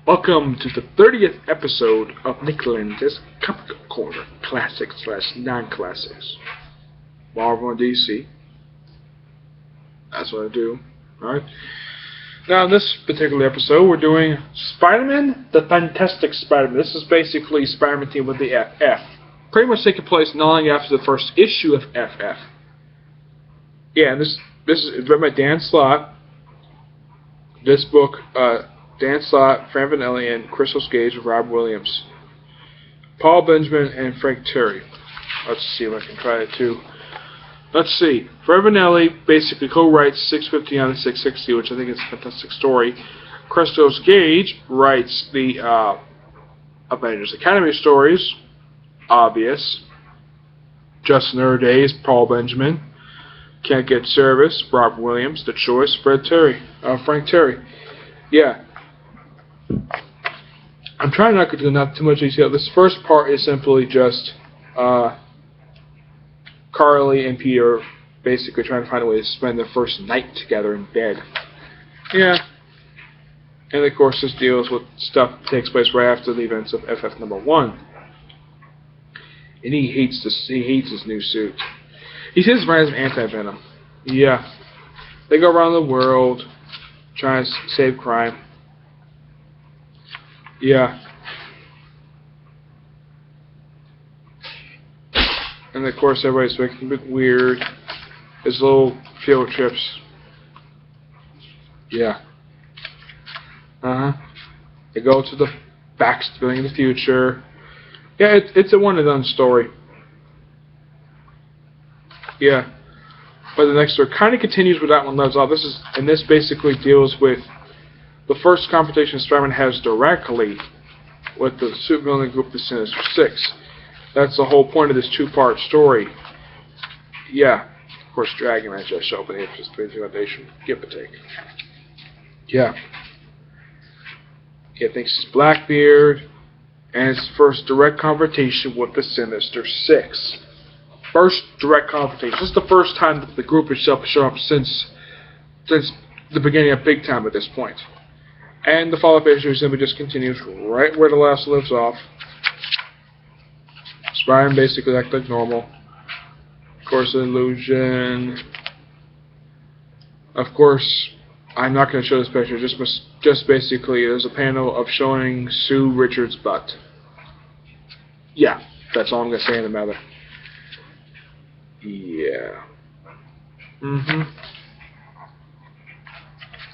Welcome to the 30th episode of Nick Lenz's Comic Corner Classics / Non-Classics. Marvel and DC. That's what I do. Alright. Now, in this particular episode, we're doing Spider-Man, the Fantastic Spider-Man. This is basically Spider-Man team with the FF. Pretty much taking place not long after the first issue of FF. Yeah, and this is written by Dan Slott. This book, Dan Slott, Fran Vanelli, and Crystal Gage with Rob Williams. Paul Benjamin and Frank Terry. Let's see if I can try it too. Let's see. Fran Vanelli basically co-writes 650 on 660, which I think is a fantastic story. Crystal Gage writes the Avengers Academy stories. Obvious. Just Another Days, Paul Benjamin. Can't Get Service, Rob Williams. The Choice, Frank Terry. Yeah. I'm trying not to go into too much detail. This first part is simply just Carly and Peter basically trying to find a way to spend their first night together in bed. Yeah. And of course this deals with stuff that takes place right after the events of FF number 1. And he hates his new suit. He says it's random anti-venom. Yeah. They go around the world trying to save crime. Yeah. And of course everybody's making a bit weird. His little field trips. Yeah. They go to the backstory in the future. Yeah, it's a one and done story. Yeah. But the next story kind of continues where that one leaves off. This basically deals with the first confrontation Spider-Man has directly with the supervillain group, the Sinister Six. That's the whole point of this two-part story. Yeah. Of course, Dragon Man just showed up in the Foundation. Give or take. Yeah. He thinks he's Blackbeard, and it's first direct confrontation with the Sinister Six. First direct confrontation. This is the first time that the group itself has shown up since the beginning of Big Time at this point. And the follow-up issue simply just continues right where the last lives off. Spider-Man basically acts like normal. Of course, Illusion. Of course, I'm not going to show this picture. Just basically, there's a panel of showing Sue Richards' butt. Yeah, that's all I'm going to say in the matter. Yeah.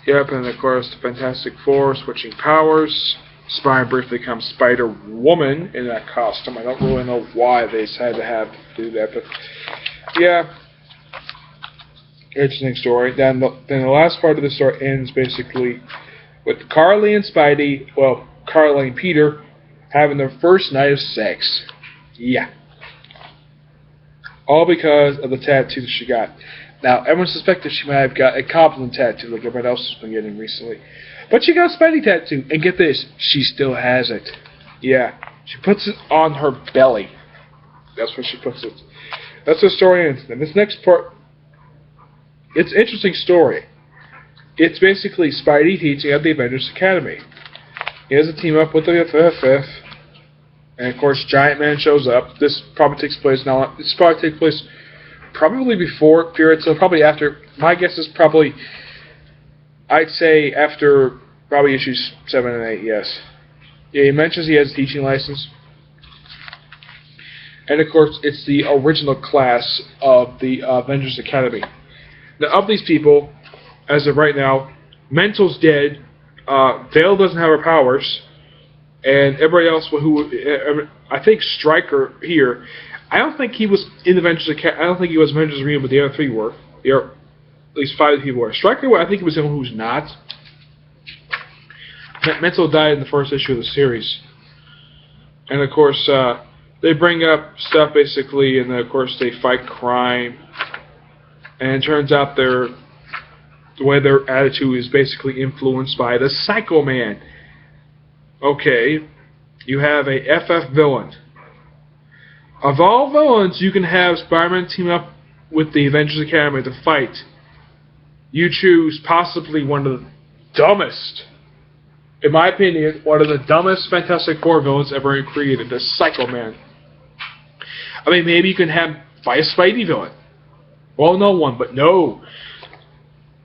Yep, and of course the Fantastic Four switching powers. Spider briefly becomes Spider-Woman in that costume. I don't really know why they decided to do that, but yeah. Interesting story. Then the last part of the story ends basically with Carly and Spidey, well, Carly and Peter having their first night of sex. Yeah. All because of the tattoo that she got. Now, everyone suspected she might have got a Goblin tattoo like everyone else has been getting recently. But she got a Spidey tattoo, and get this, she still has it. Yeah, she puts it on her belly. That's where she puts it. That's the story ends. And this next part, it's an interesting story. It's basically Spidey teaching at the Avengers Academy. He has a team up with the FF. And of course, Giant Man shows up. This probably takes place probably before period, so probably after. My guess is probably, I'd say after probably issues 7 and 8. Yes. Yeah, he mentions he has a teaching license, and of course, it's the original class of the Avengers Academy. Now, of these people, as of right now, Mental's dead. Vale doesn't have her powers. And everybody else I think Stryker here, I don't think he was in the Avengers Academy. I don't think he was Avengers Arena, but the other 3 were. At least 5 people were. Stryker, I think he was the one who was not. Mental died in the first issue of the series. And of course, they bring up stuff basically, and of course they fight crime. And it turns out the way their attitude is basically influenced by the Psycho Man. Okay, you have a FF villain. Of all villains, you can have Spider-Man team up with the Avengers Academy to fight. You choose possibly one of the dumbest in my opinion, one of the dumbest Fantastic Four villains ever created, the Psycho Man. I mean, maybe you can have fight a Spidey villain. Well, no one, but no.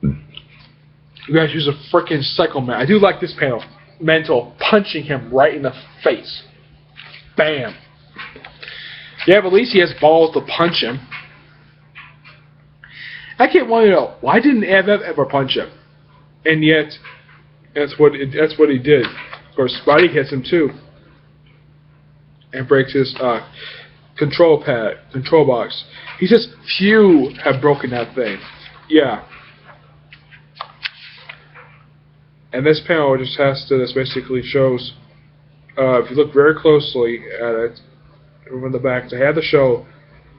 You guys use a freaking Psycho Man. I do like this panel. Mental punching him right in the face. Bam. Yeah, but at least he has balls to punch him. I can't want to know, why didn't Ev ever punch him? And yet, that's what he did. Of course, Spidey hits him too, and breaks his control box. He says few have broken that thing. Yeah. And this panel just this basically shows, if you look very closely at it, from the back, they have to show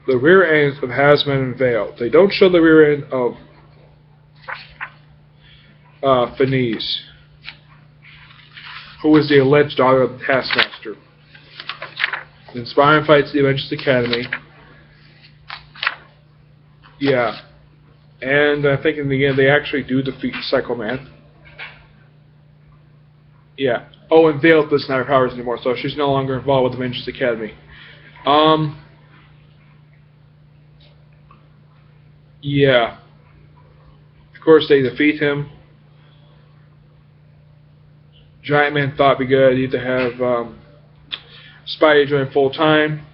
the rear ends of Hazman and Vale. They don't show the rear end of Finese, who is the alleged daughter of the Taskmaster. Then Spider-Man fights the Avengers Academy. Yeah. And I think in the end they actually do defeat Psycho Man. Yeah. Oh, and Vale doesn't have her powers anymore, so she's no longer involved with the Avengers Academy. Yeah. Of course, they defeat him. Giant Man thought it'd be a good idea to have Spidey join full time,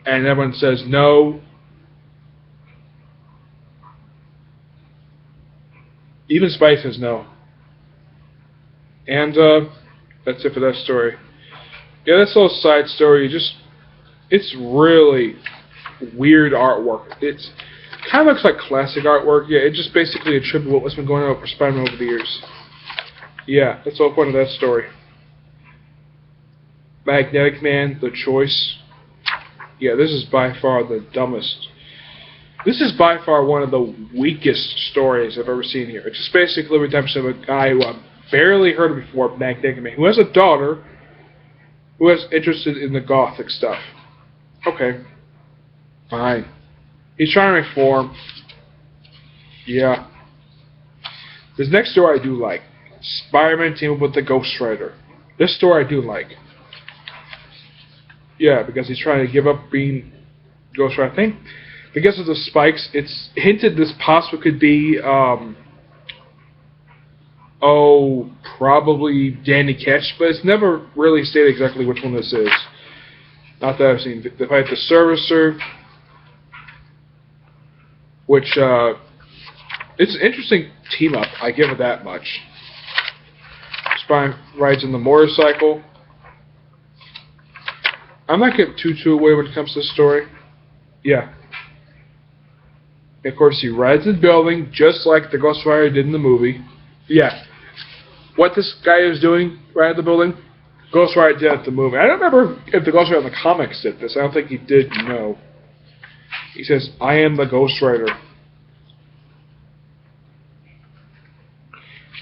and everyone says no. Even Spidey says no. And that's it for that story. Yeah, that's a little side story. It's really weird artwork. It's kind of looks like classic artwork. Yeah, it just basically a tribute to what's been going on for Spider-Man over the years. Yeah, that's the whole point of that story. Magnetic Man, The Choice. Yeah, this is by far the dumbest. This is by far one of the weakest stories I've ever seen here. It's just basically a redemption of a guy who I've barely heard of before, Magnetic Man, who has a daughter who is interested in the gothic stuff. Okay. Fine. He's trying to reform. Yeah. This next story I do like. Spider-Man team up with the Ghost Rider. This story I do like. Yeah, because he's trying to give up being Ghost Rider. I think because of the spikes, it's hinted this possibly could be, probably Danny Ketch, but it's never really stated exactly which one this is. Not that I've seen. They fight the Servicer, which, it's an interesting team-up, I give it that much. Spider rides in the motorcycle. I'm not getting too away when it comes to the story. Yeah. Of course, he rides in the building, just like the Ghost Rider did in the movie. Yeah. What this guy is doing right at the building, Ghost Rider did at the movie. I don't remember if the Ghost Rider in the comics did this. I don't think he did, no. He says, I am the Ghost Rider.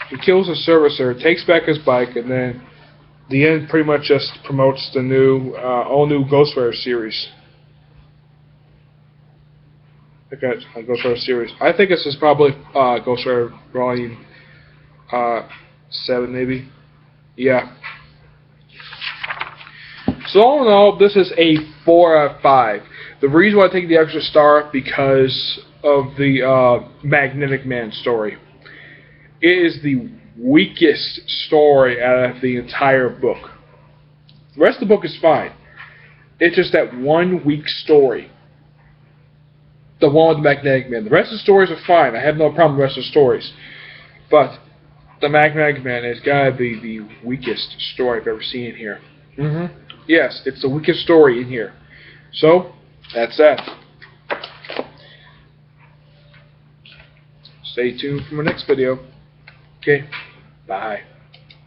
He kills the Servicer, takes back his bike, and then the end pretty much just promotes the new, all-new Ghost Rider series. Okay, Ghost Rider series. I think this is probably Ghost Rider Volume 7, maybe. Yeah. So all in all, this is a 4 out of 5. The reason why I take the extra star because of the Magnetic Man story. It is the weakest story out of the entire book. The rest of the book is fine. It's just that one weak story. The one with the Magnetic Man. The rest of the stories are fine. I have no problem with the rest of the stories. But the Magnetic Man has got to be the weakest story I've ever seen in here. Yes, it's the weakest story in here. So, that's that. Stay tuned for my next video. Okay, bye.